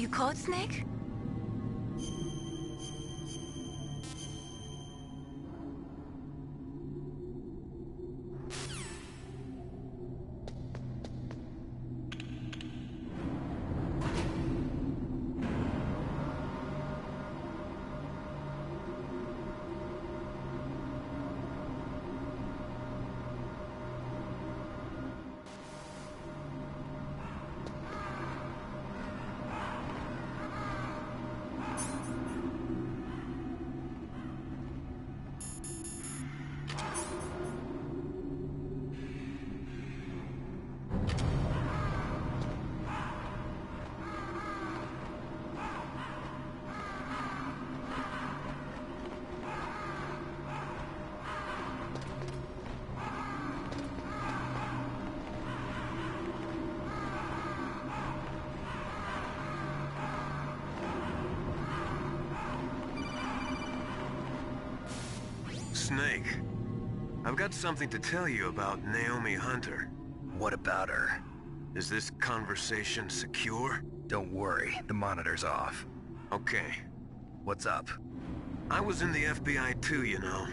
You called Snake? Snake, I've got something to tell you about Naomi Hunter. What about her? Is this conversation secure? Don't worry, the monitor's off. Okay. What's up? I was in the FBI too, you know.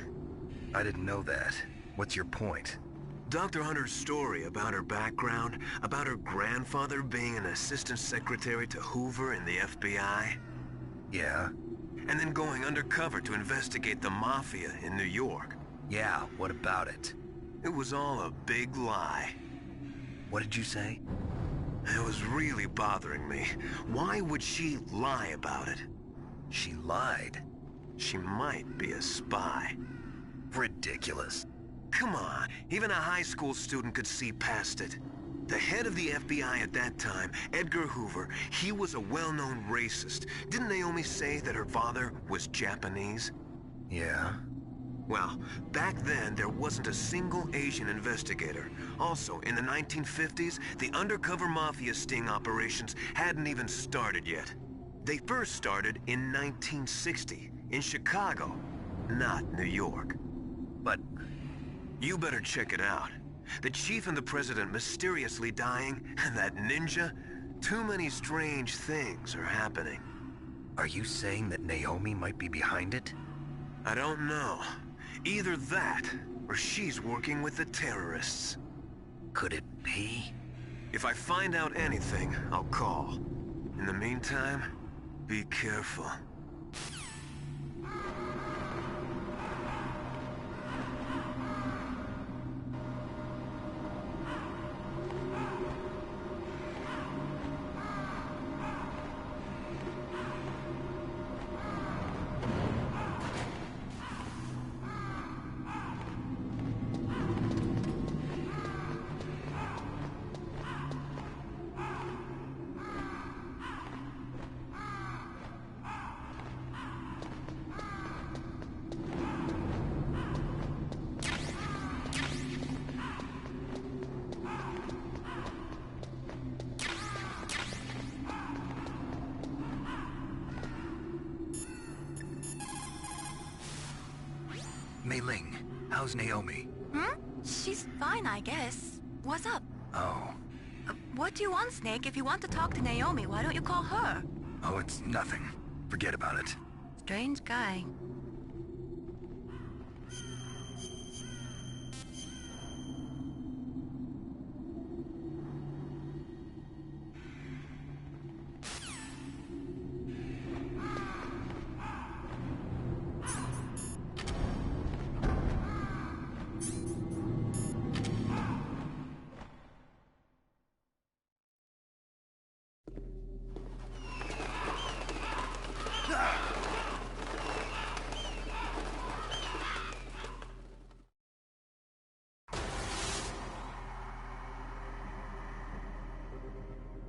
I didn't know that. What's your point? Dr. Hunter's story about her background, about her grandfather being an assistant secretary to Hoover in the FBI. Yeah? And then going undercover to investigate the Mafia in New York. Yeah, what about it? It was all a big lie. What did you say? It was really bothering me. Why would she lie about it? She lied? She might be a spy. Ridiculous. Come on, even a high school student could see past it. The head of the FBI at that time, Edgar Hoover, he was a well-known racist. Didn't Naomi say that her father was Japanese? Yeah. Well, back then, there wasn't a single Asian investigator. Also, in the 1950s, the undercover mafia sting operations hadn't even started yet. They first started in 1960, in Chicago, not New York. But you better check it out. The chief and the president mysteriously dying, and that ninja? Too many strange things are happening. are you saying that Naomi might be behind it? I don't know. Either that, or she's working with the terrorists. Could it be? If I find out anything, I'll call. In the meantime, be careful. Mei-Ling, how's Naomi? She's fine, I guess. What's up? Oh. What do you want, Snake? If you want to talk to Naomi, why don't you call her? Oh, it's nothing. Forget about it. Strange guy.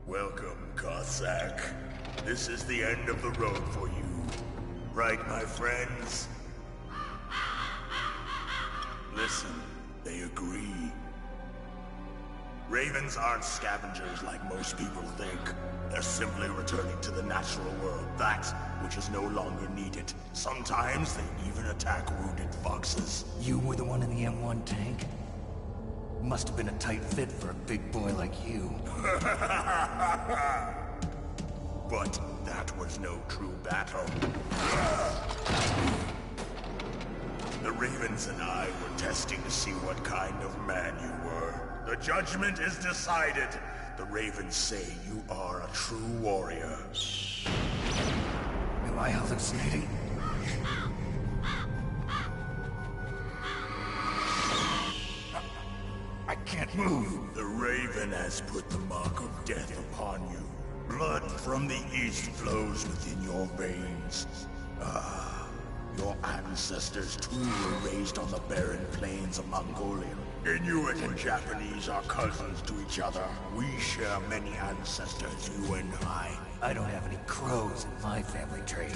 Welcome, Cossack. This is the end of the road for you. Right, my friends? Listen, they agree. Ravens aren't scavengers like most people think. They're simply returning to the natural world, that which is no longer needed. Sometimes they even attack wounded foxes. You were the one in the M1 tank? Must have been a tight fit for a big boy like you. But that was no true battle. The Ravens and I were testing to see what kind of man you were. The judgment is decided. The Ravens say you are a true warrior. Am I hallucinating? I can't move. The Raven has put the mark of death upon you. Blood from the east flows within your veins. Ah, your ancestors too were raised on the barren plains of Mongolia. Inuit and Japanese are cousins to each other. We share many ancestors, you and I. I don't have any crows in my family tree.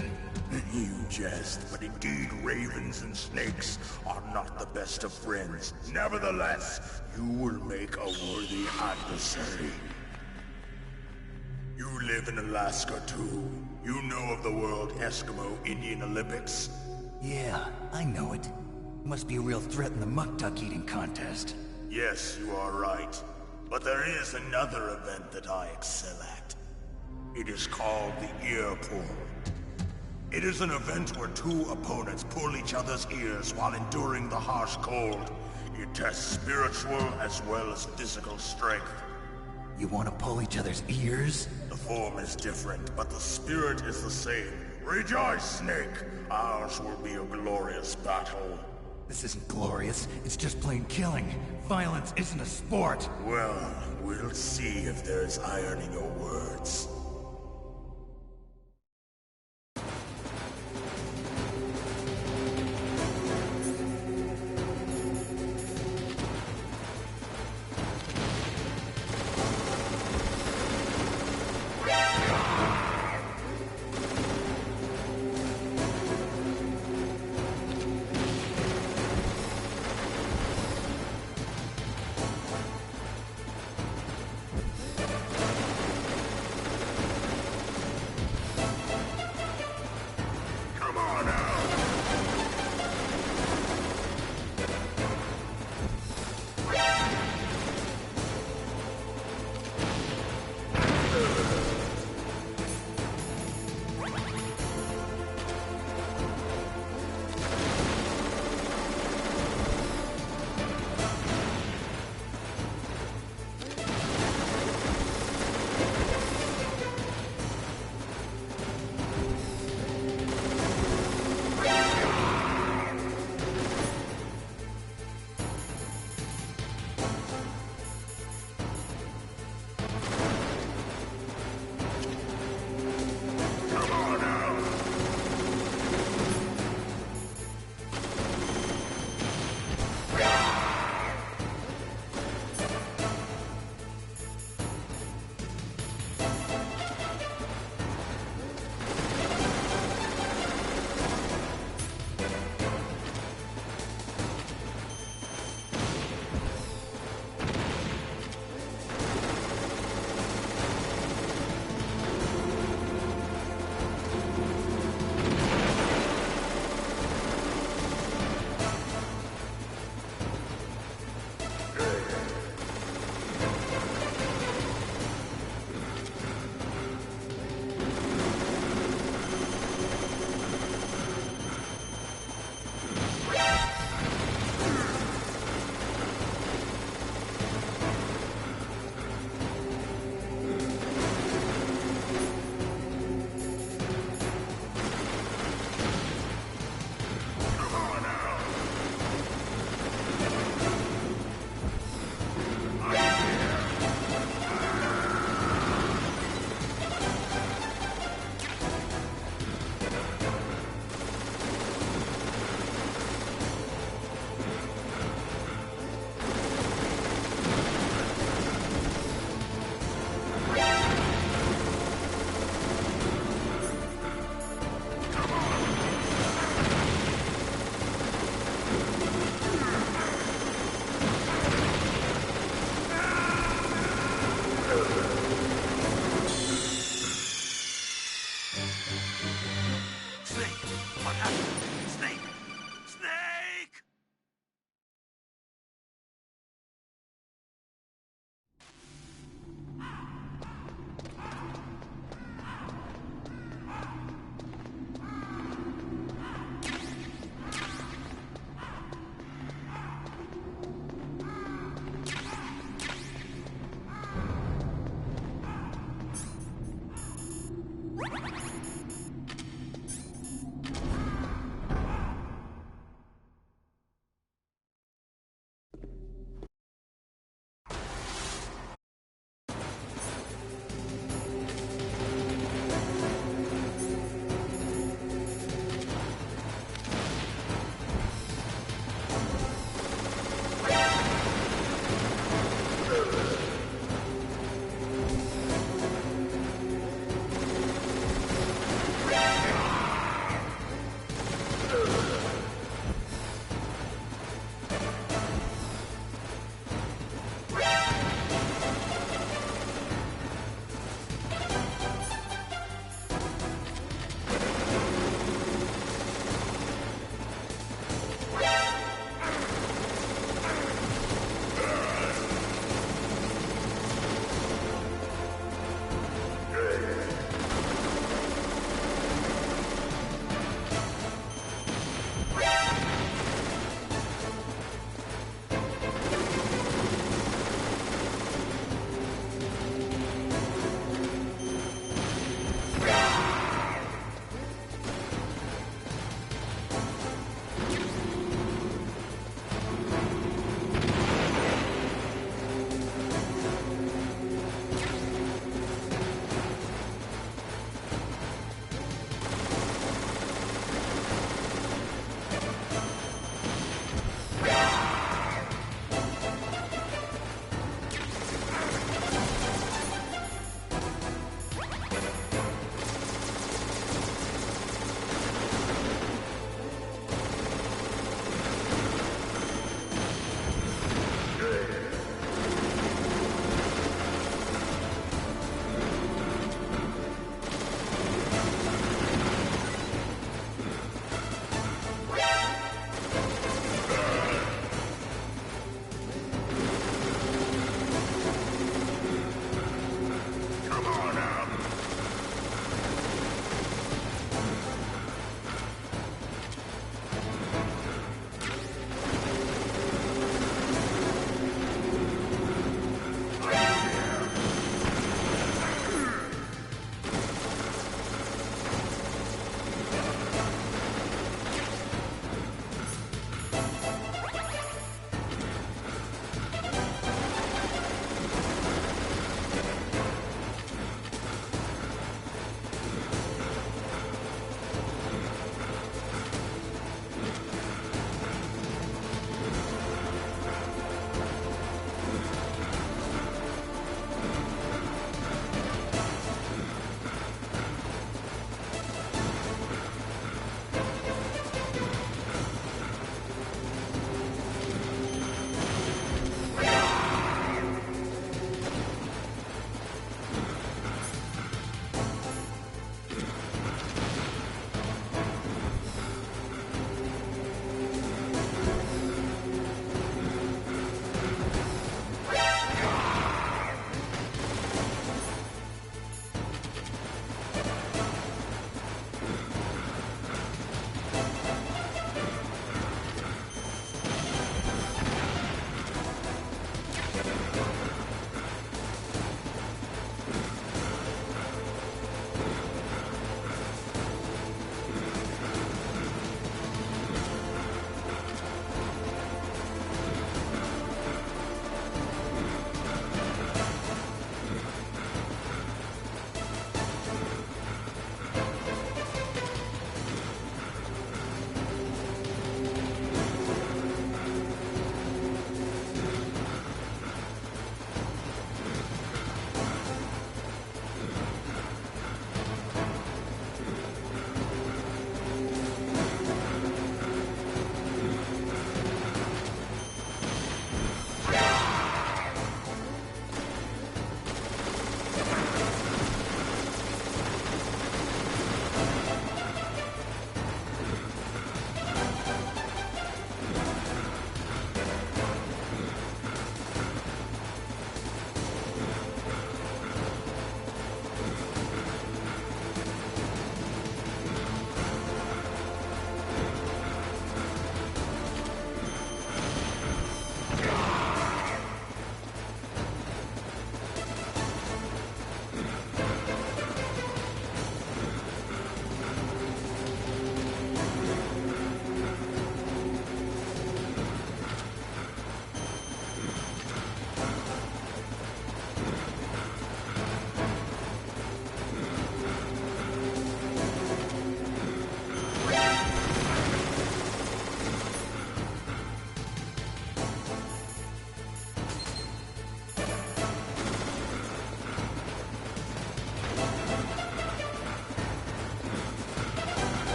You jest, but indeed ravens and snakes are not the best of friends. Nevertheless, you will make a worthy adversary. You live in Alaska too. You know of the World Eskimo Indian Olympics? Yeah, I know it. Must be a real threat in the muck duck eating contest. Yes, you are right. But there is another event that I excel at. It is called the ear pull. It is an event where two opponents pull each other's ears while enduring the harsh cold. It tests spiritual as well as physical strength. You want to pull each other's ears? The form is different, but the spirit is the same. Rejoice, Snake! Ours will be a glorious battle. This isn't glorious. It's just plain killing. Violence isn't a sport. Well, we'll see if there's iron in your words.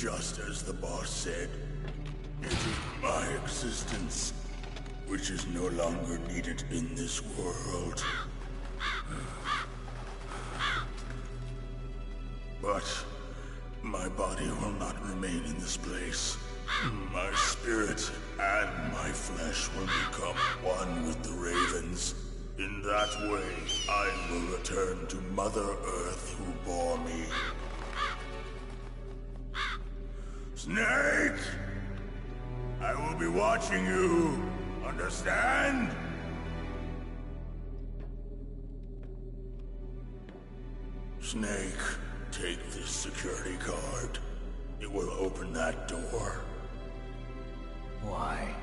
just as the boss said. It is my existence, which is no longer needed in this world. But my body will not remain in this place. My spirit and my flesh will become one with the ravens. In that way, I will return to Mother Earth who bore me. Snake! I will be watching you. Understand? Snake, take this security card. It will open that door. Why?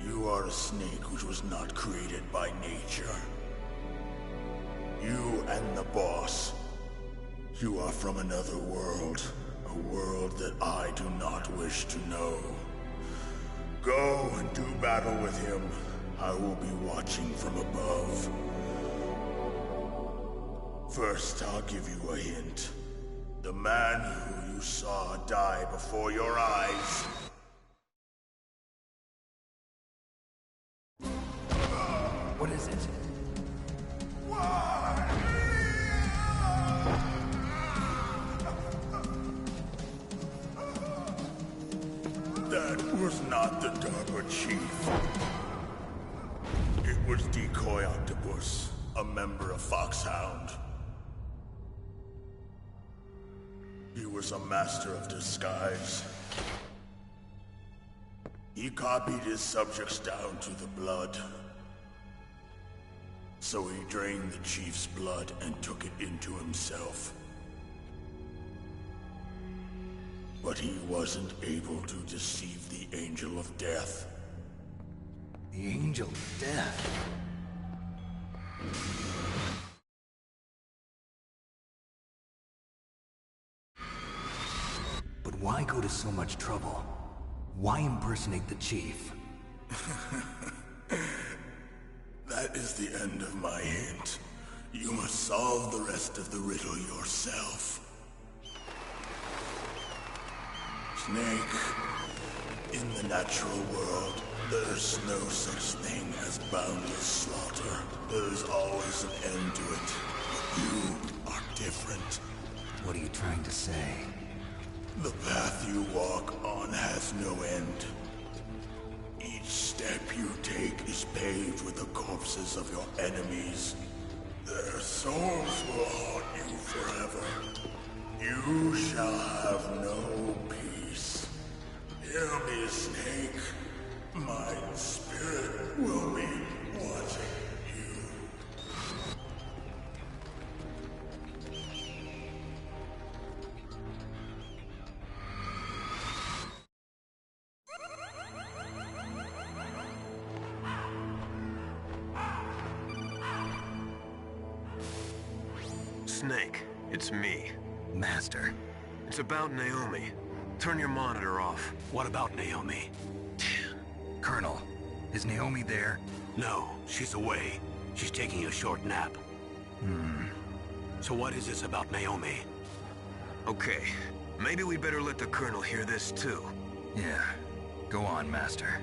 You are a snake which was not created by nature. You and the boss. You are from another world. A world that I do not wish to know. Go and do battle with him. I will be watching from above. First, I'll give you a hint. The man who you saw die before your eyes. What is it? That was not the DARPA chief. It was Decoy Octopus, a member of Foxhound. He was a master of disguise. He copied his subjects down to the blood. So he drained the chief's blood and took it into himself. But he wasn't able to deceive the Angel of Death. The Angel of Death? But why go to so much trouble? Why impersonate the chief? That is the end of my hint. You must solve the rest of the riddle yourself. Snake, in the natural world, there's no such thing as boundless slaughter. There's always an end to it. But you are different. What are you trying to say? The path you walk on has no end. Each step you take is paved with the corpses of your enemies. Their souls will haunt you forever. You shall have no peace. Hear me, Snake. My spirit will be watching you. Snake, it's me. Master. It's about Naomi. Turn your monitor off. What about Naomi? Colonel, is Naomi there? No, she's away. She's taking a short nap. So what is this about Naomi? Okay, maybe we better let the Colonel hear this too. Yeah. Go on, Master.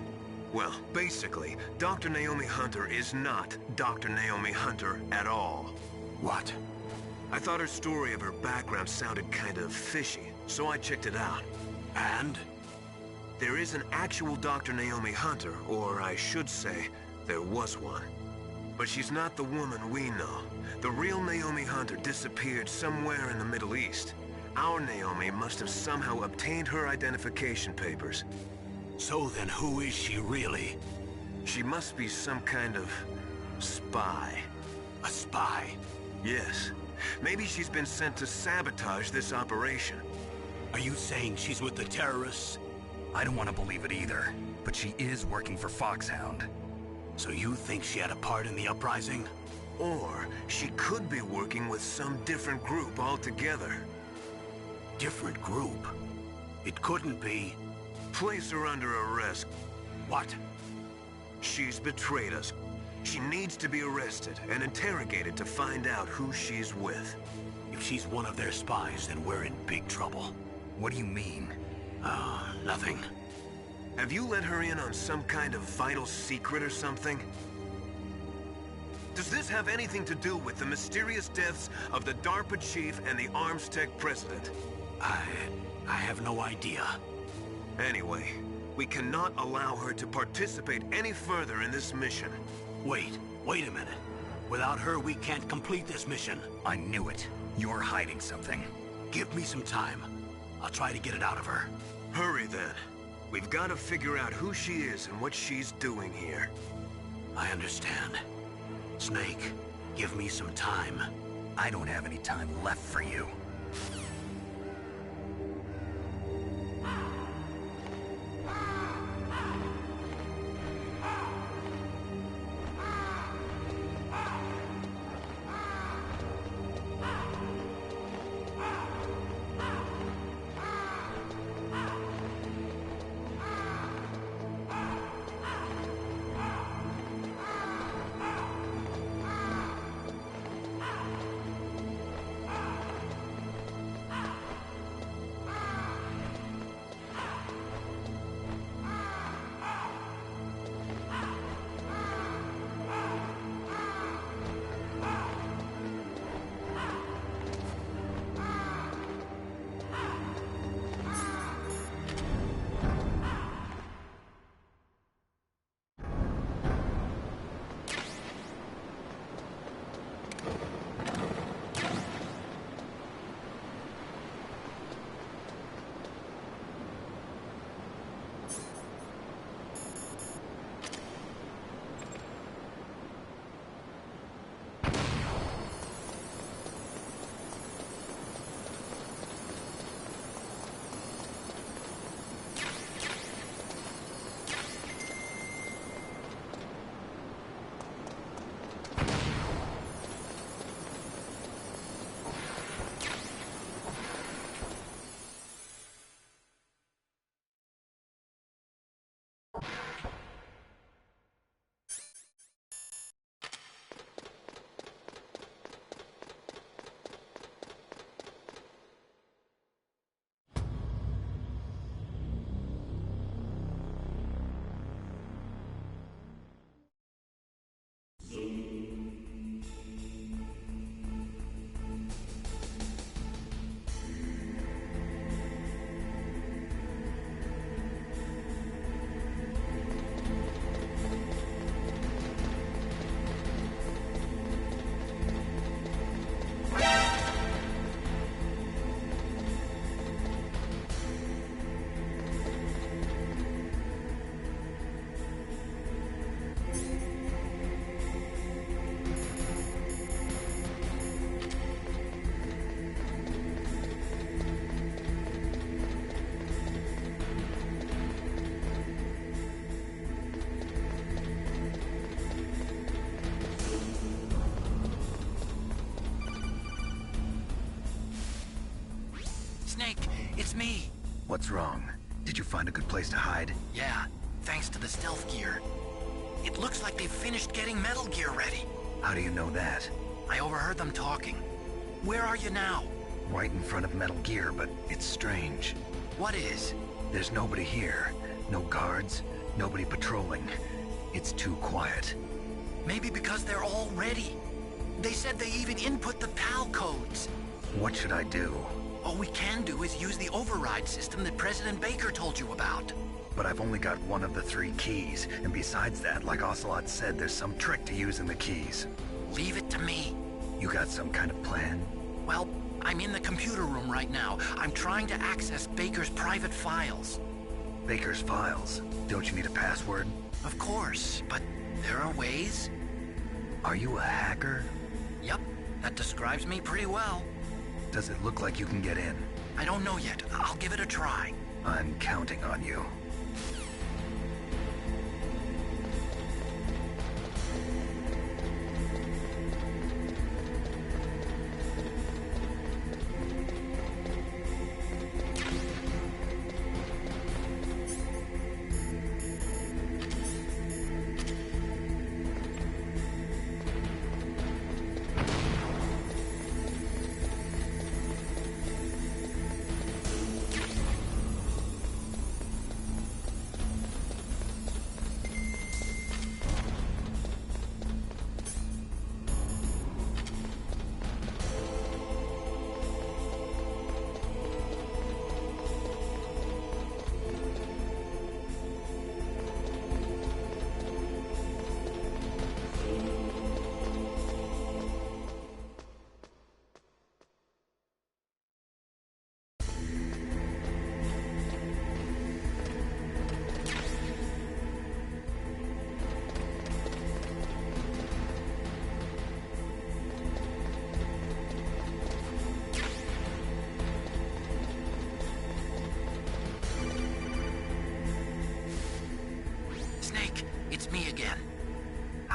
Well, basically, Dr. Naomi Hunter is not Dr. Naomi Hunter at all. What? I thought her story of her background sounded kind of fishy, so I checked it out. And? There is an actual Dr. Naomi Hunter, or I should say, there was one. But she's not the woman we know. The real Naomi Hunter disappeared somewhere in the Middle East. Our Naomi must have somehow obtained her identification papers. So then who is she really? She must be some kind of spy. A spy? Yes. Maybe she's been sent to sabotage this operation. Are you saying she's with the terrorists? I don't want to believe it either, but she is working for Foxhound. So you think she had a part in the uprising? Or she could be working with some different group altogether. Different group? It couldn't be. Place her under arrest. What? She's betrayed us. She needs to be arrested and interrogated to find out who she's with. If she's one of their spies, then we're in big trouble. What do you mean? Oh, nothing. Have you let her in on some kind of vital secret or something? Does this have anything to do with the mysterious deaths of the DARPA chief and the Arms Tech president? I have no idea. Anyway, we cannot allow her to participate any further in this mission. Wait a minute. Without her, we can't complete this mission. I knew it. You're hiding something. Give me some time. I'll try to get it out of her. Hurry then. We've got to figure out who she is and what she's doing here. I understand. Snake, give me some time. I don't have any time left for you. Snake, it's me. What's wrong? Did you find a good place to hide? Yeah, thanks to the stealth gear. It looks like they've finished getting Metal Gear ready. How do you know that? I overheard them talking. Where are you now? Right in front of Metal Gear, but it's strange. What is? There's nobody here. No guards, nobody patrolling. It's too quiet. Maybe because they're all ready. They said they even input the PAL codes. What should I do? All we can do is use the override system that President Baker told you about. But I've only got one of the 3 keys, and besides that, like Ocelot said, there's some trick to using the keys. Leave it to me. You got some kind of plan? Well, I'm in the computer room right now. I'm trying to access Baker's private files. Baker's files? Don't you need a password? Of course, but there are ways. Are you a hacker? Yep, that describes me pretty well. Does it look like you can get in? I don't know yet. I'll give it a try. I'm counting on you.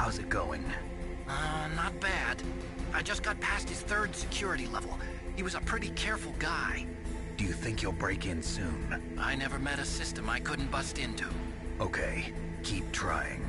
How's it going? Not bad. I just got past his 3rd security level. He was a pretty careful guy. Do you think you'll break in soon? I never met a system I couldn't bust into. Okay, keep trying.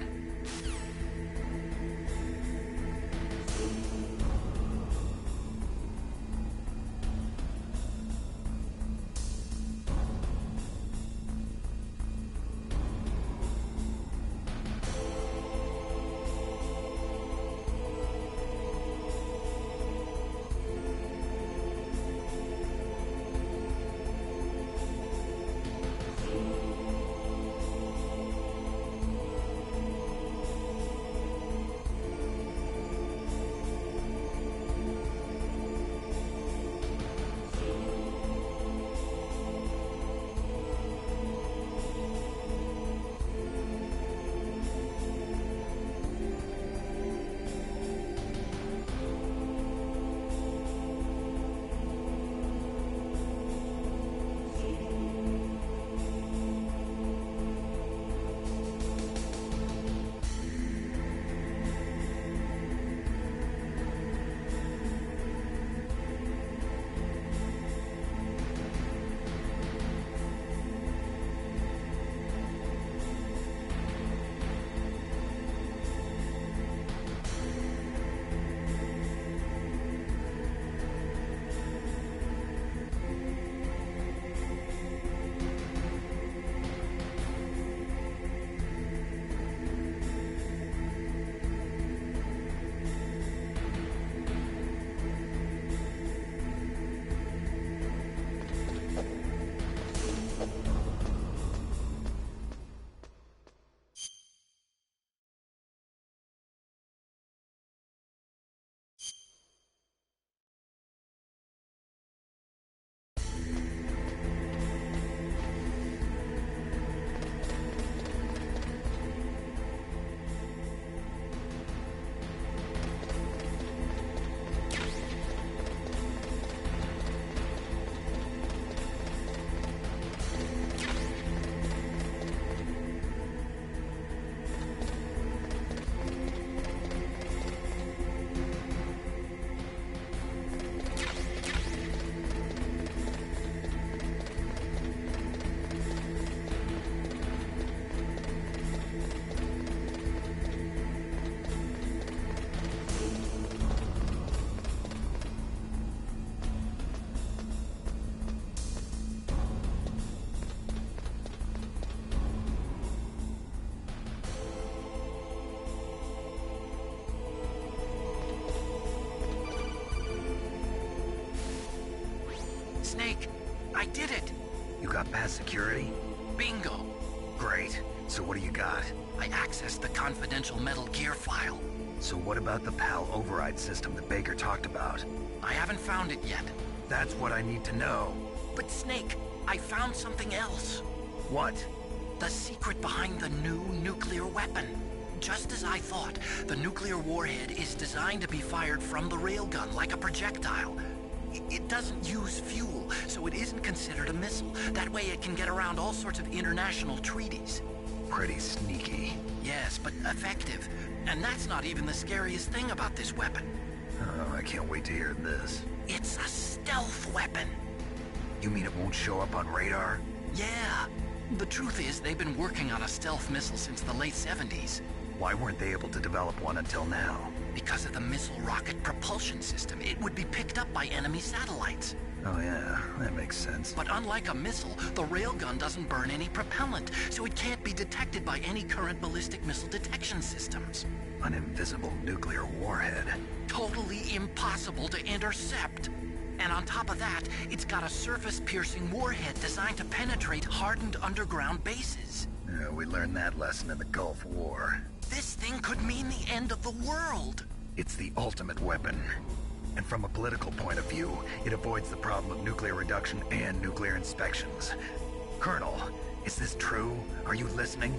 Snake, I did it! You got past security? Bingo! Great. So what do you got? I accessed the confidential Metal Gear file. So what about the PAL override system that Baker talked about? I haven't found it yet. That's what I need to know. But Snake, I found something else. What? The secret behind the new nuclear weapon. Just as I thought, the nuclear warhead is designed to be fired from the railgun like a projectile. It doesn't use fuel, so it isn't considered a missile. That way it can get around all sorts of international treaties. Pretty sneaky. Yes, but effective. And that's not even the scariest thing about this weapon. Oh, I can't wait to hear this. It's a stealth weapon. You mean it won't show up on radar? Yeah. The truth is, they've been working on a stealth missile since the late 70s. Why weren't they able to develop one until now? Because of the missile rocket propulsion system, it would be picked up by enemy satellites. Oh yeah, that makes sense. But unlike a missile, the railgun doesn't burn any propellant, so it can't be detected by any current ballistic missile detection systems. An invisible nuclear warhead. Totally impossible to intercept. And on top of that, it's got a surface-piercing warhead designed to penetrate hardened underground bases. Yeah, we learned that lesson in the Gulf War. This thing could mean the end of the world. It's the ultimate weapon. And from a political point of view, it avoids the problem of nuclear reduction and nuclear inspections. Colonel, is this true? Are you listening?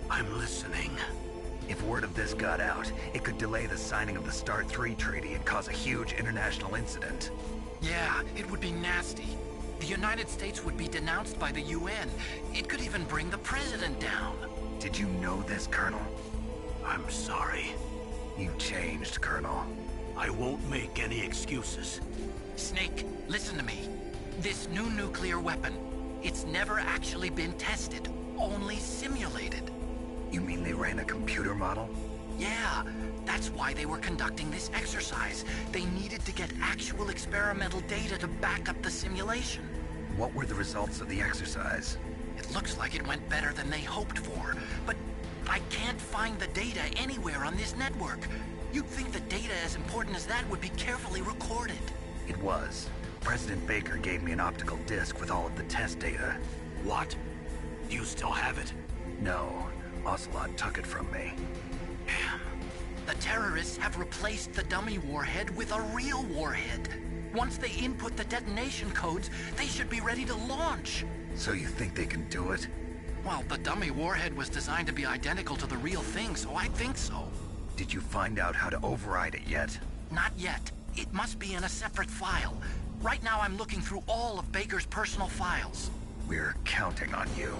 I'm listening. If word of this got out, it could delay the signing of the START 3 treaty and cause a huge international incident. Yeah, it would be nasty. The United States would be denounced by the UN. It could even bring the president down. Did you know this, Colonel? I'm sorry. You changed, Colonel. I won't make any excuses. Snake, listen to me. This new nuclear weapon, it's never actually been tested, only simulated. You mean they ran a computer model? Yeah, that's why they were conducting this exercise. They needed to get actual experimental data to back up the simulation. What were the results of the exercise? It looks like it went better than they hoped for, but I can't find the data anywhere on this network. You'd think the data as important as that would be carefully recorded. It was. President Baker gave me an optical disc with all of the test data. What? Do you still have it? No, Ocelot took it from me. Damn. The terrorists have replaced the dummy warhead with a real warhead. Once they input the detonation codes, they should be ready to launch. So you think they can do it? Well, the dummy warhead was designed to be identical to the real thing, so I think so. Did you find out how to override it yet? Not yet. It must be in a separate file. Right now I'm looking through all of Baker's personal files. We're counting on you.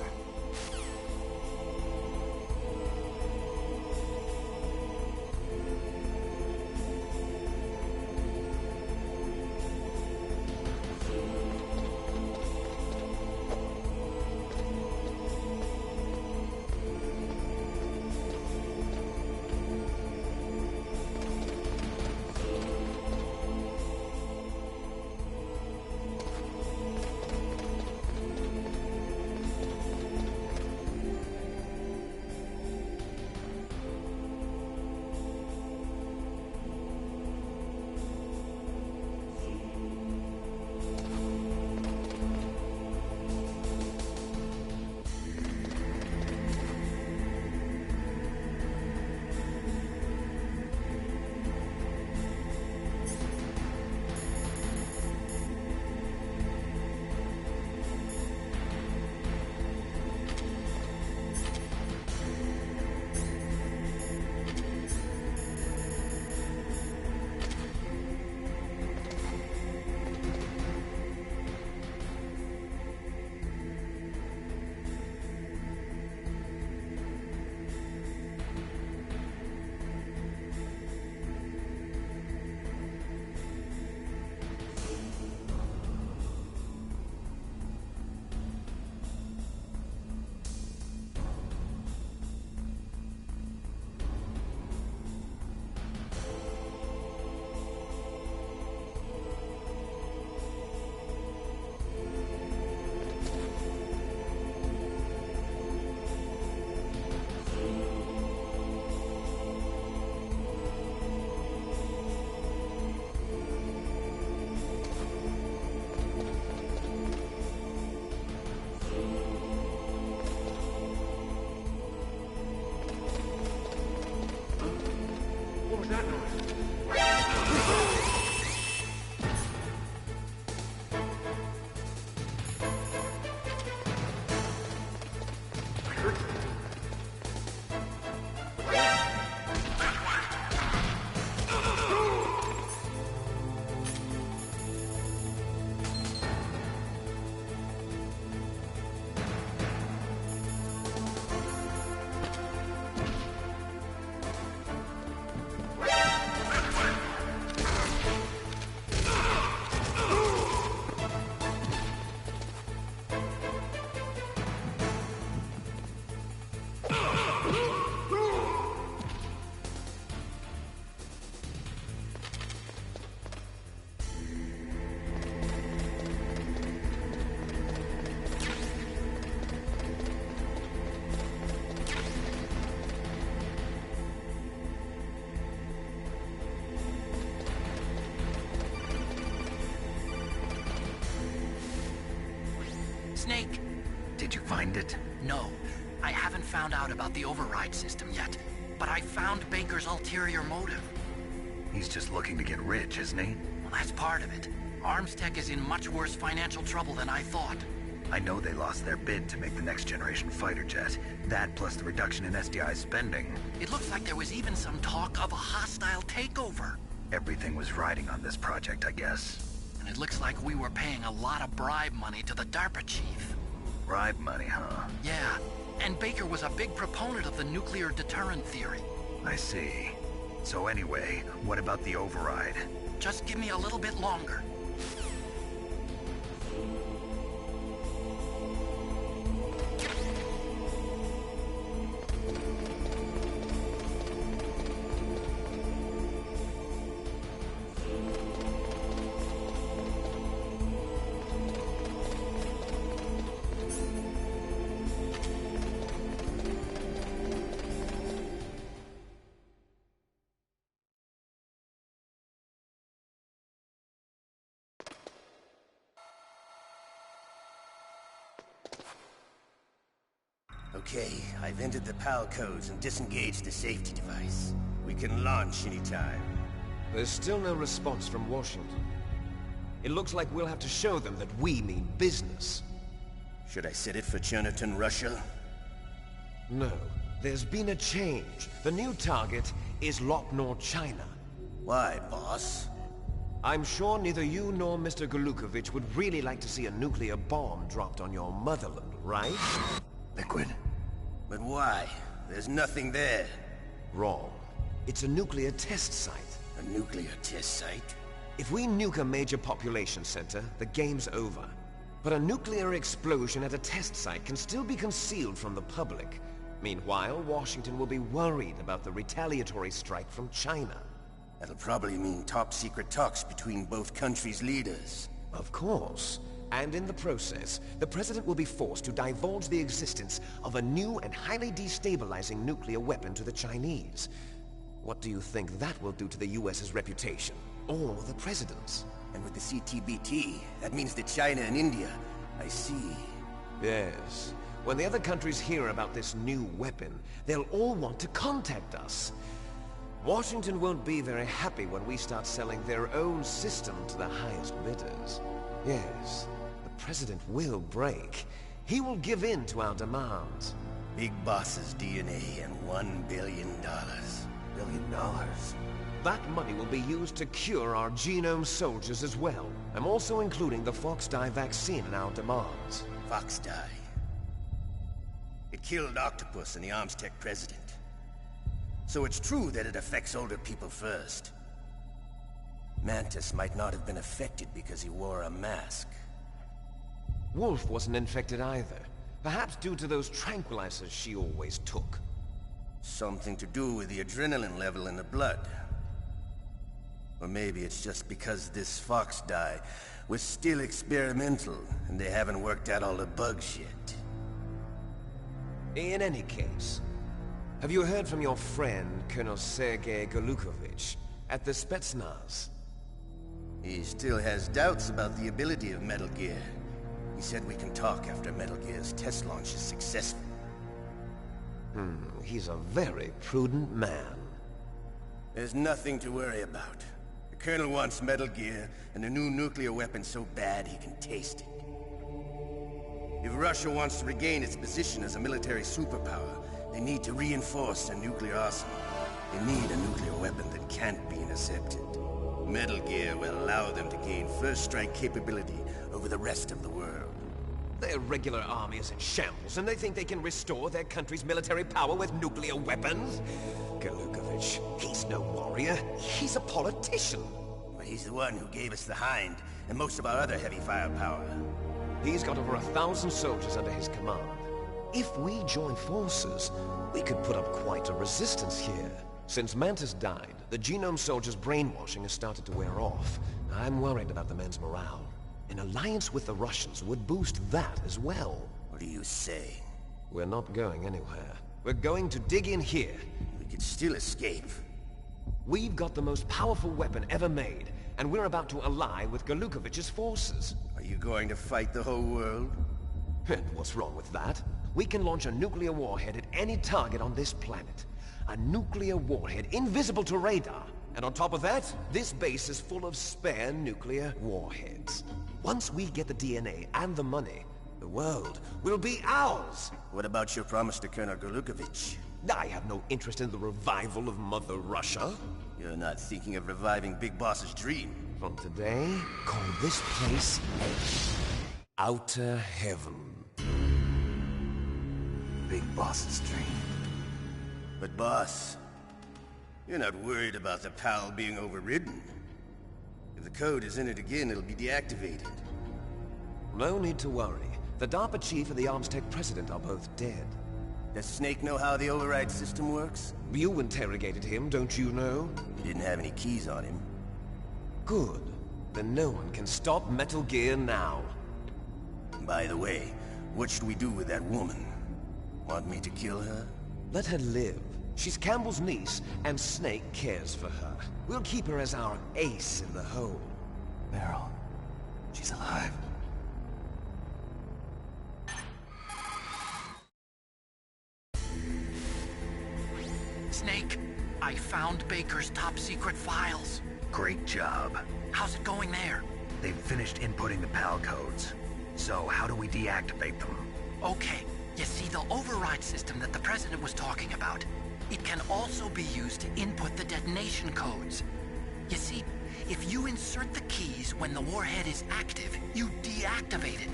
Snake! Did you find it? No. I haven't found out about the override system yet. But I found Baker's ulterior motive. He's just looking to get rich, isn't he? Well, that's part of it. Armstech is in much worse financial trouble than I thought. I know they lost their bid to make the next generation fighter jet. That plus the reduction in SDI spending. It looks like there was even some talk of a hostile takeover. Everything was riding on this project, I guess. And it looks like we were paying a lot of bribe money to the DARPA chief. Bribe money, huh? Yeah, and Baker was a big proponent of the nuclear deterrent theory. I see. So anyway, what about the override? Just give me a little bit longer. Okay, I've entered the PAL codes and disengaged the safety device. We can launch anytime. There's still no response from Washington. It looks like we'll have to show them that we mean business. Should I set it for Chernobyl, Russia? No, there's been a change. The new target is Lopnor, China. Why, boss? I'm sure neither you nor Mr. Golukovich would really like to see a nuclear bomb dropped on your motherland, right? Liquid. But why? There's nothing there. Wrong. It's a nuclear test site. A nuclear test site? If we nuke a major population center, the game's over. But a nuclear explosion at a test site can still be concealed from the public. Meanwhile, Washington will be worried about the retaliatory strike from China. That'll probably mean top-secret talks between both countries' leaders. Of course. And in the process, the President will be forced to divulge the existence of a new and highly destabilizing nuclear weapon to the Chinese. What do you think that will do to the US's reputation? Or the President's? And with the CTBT, that means that China and India... I see. Yes. When the other countries hear about this new weapon, they'll all want to contact us. Washington won't be very happy when we start selling their own system to the highest bidders. Yes. The President will break. He will give in to our demands. Big Boss's DNA and $1 billion. $1 billion? That money will be used to cure our genome soldiers as well. I'm also including the Fox-Die vaccine in our demands. Fox-Die? It killed Octopus and the Armstech president. So it's true that it affects older people first. Mantis might not have been affected because he wore a mask. Wolf wasn't infected either. Perhaps due to those tranquilizers she always took. Something to do with the adrenaline level in the blood. Or maybe it's just because this Fox-Die was still experimental and they haven't worked out all the bugs yet. In any case, have you heard from your friend, Colonel Sergei Golukovich, at the Spetsnaz? He still has doubts about the ability of Metal Gear. He said we can talk after Metal Gear's test launch is successful. He's a very prudent man. There's nothing to worry about. The Colonel wants Metal Gear and a new nuclear weapon so bad he can taste it. If Russia wants to regain its position as a military superpower, they need to reinforce their nuclear arsenal. They need a nuclear weapon that can't be intercepted. Metal Gear will allow them to gain first strike capability over the rest of the world. Their regular army is in shambles, and they think they can restore their country's military power with nuclear weapons? Golukovich, he's no warrior. He's a politician. Well, he's the one who gave us the Hind and most of our other heavy firepower. He's got over 1,000 soldiers under his command. If we join forces, we could put up quite a resistance here. Since Mantis died, the genome soldiers' brainwashing has started to wear off. I'm worried about the men's morale. An alliance with the Russians would boost that as well. What are you saying? We're not going anywhere. We're going to dig in here. We could still escape. We've got the most powerful weapon ever made, and we're about to ally with Golukovich's forces. Are you going to fight the whole world? And what's wrong with that? We can launch a nuclear warhead at any target on this planet. A nuclear warhead invisible to radar. And on top of that, this base is full of spare nuclear warheads. Once we get the DNA and the money, the world will be ours! What about your promise to Colonel Golukovich? I have no interest in the revival of Mother Russia. You're not thinking of reviving Big Boss's dream. From today, call this place Outer Heaven. Big Boss's dream. But boss, You're not worried about the PAL being overridden. If the code is in it again, it'll be deactivated. No need to worry. The DARPA chief and the ArmsTech president are both dead. Does Snake know how the override system works? You interrogated him, don't you know? He didn't have any keys on him. Good. Then no one can stop Metal Gear now. By the way, what should we do with that woman? Want me to kill her? Let her live. She's Campbell's niece, and Snake cares for her. We'll keep her as our ace in the hole. Meryl, she's alive. Snake, I found Baker's top-secret files. Great job. How's it going there? They've finished inputting the PAL codes. So how do we deactivate them? Okay, you see the override system that the President was talking about? It can also be used to input the detonation codes. You see, if you insert the keys when the warhead is active, you deactivate it.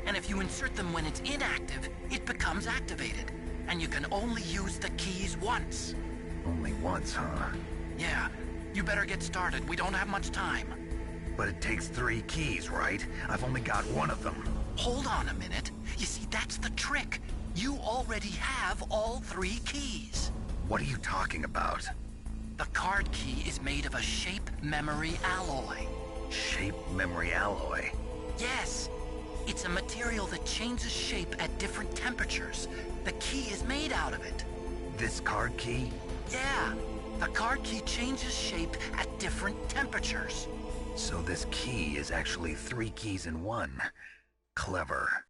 And if you insert them when it's inactive, it becomes activated. And you can only use the keys once. Only once, huh? Yeah, you better get started. We don't have much time. But it takes 3 keys, right? I've only got 1 of them. Hold on a minute. You see, that's the trick. You already have all 3 keys. What are you talking about? The card key is made of a shape memory alloy. Shape memory alloy? Yes. It's a material that changes shape at different temperatures. The key is made out of it. This card key? Yeah. The card key changes shape at different temperatures. So this key is actually 3 keys in 1. Clever.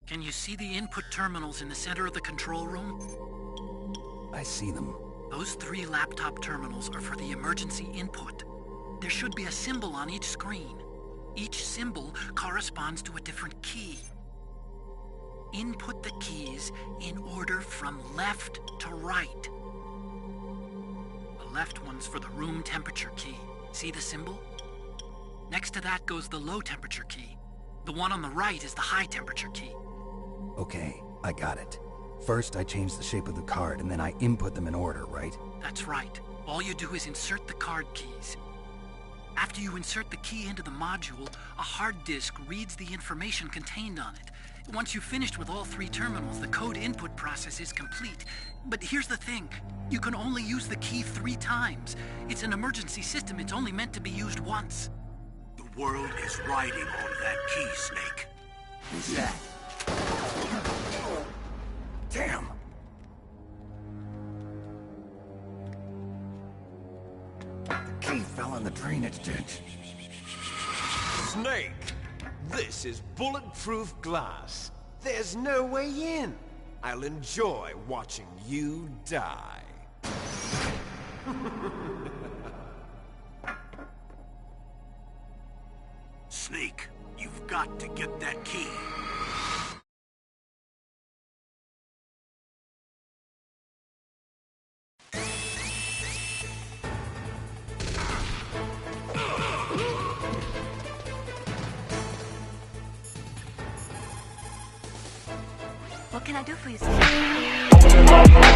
Can you see the input terminals in the center of the control room? I see them. Those 3 laptop terminals are for the emergency input. There should be a symbol on each screen. Each symbol corresponds to a different key. Input the keys in order from left to right. The left one's for the room temperature key. See the symbol? Next to that goes the low temperature key. The one on the right is the high temperature key. Okay, I got it. First, I change the shape of the card, and then I input them in order, right? That's right. All you do is insert the card keys. After you insert the key into the module, a hard disk reads the information contained on it. Once you've finished with all 3 terminals, the code input process is complete. But here's the thing. You can only use the key 3 times. It's an emergency system. It's only meant to be used once. The world is riding on that key, Snake. Who's that? Damn! The key fell in the drainage ditch. Snake! This is bulletproof glass. There's no way in. I'll enjoy watching you die. Snake, you've got to get that key. What can I do for you, sir?